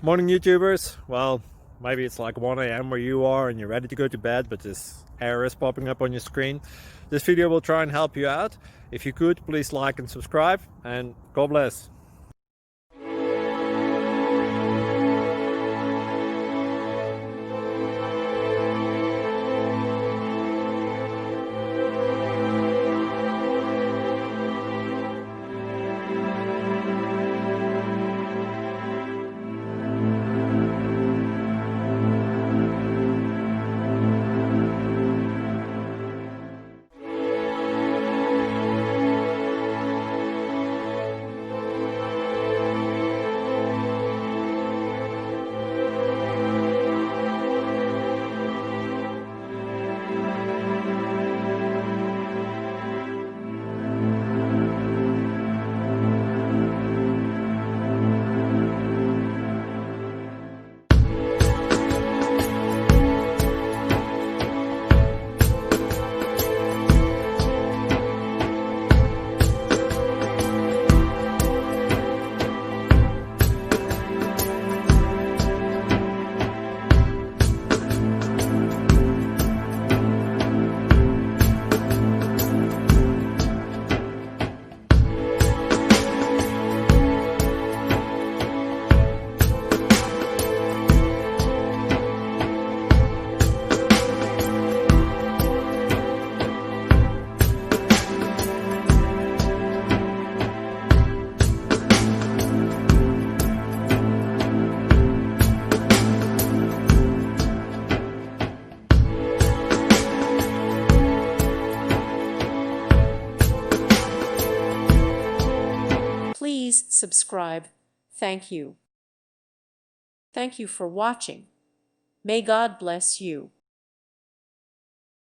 Morning YouTubers. Well, maybe it's like 1 a.m. where you are and you're ready to go to bed, but this error is popping up on your screen. This video will try and help you out. If you could, please like and subscribe, and God bless. Please subscribe. Thank you. Thank you for watching. May God bless you.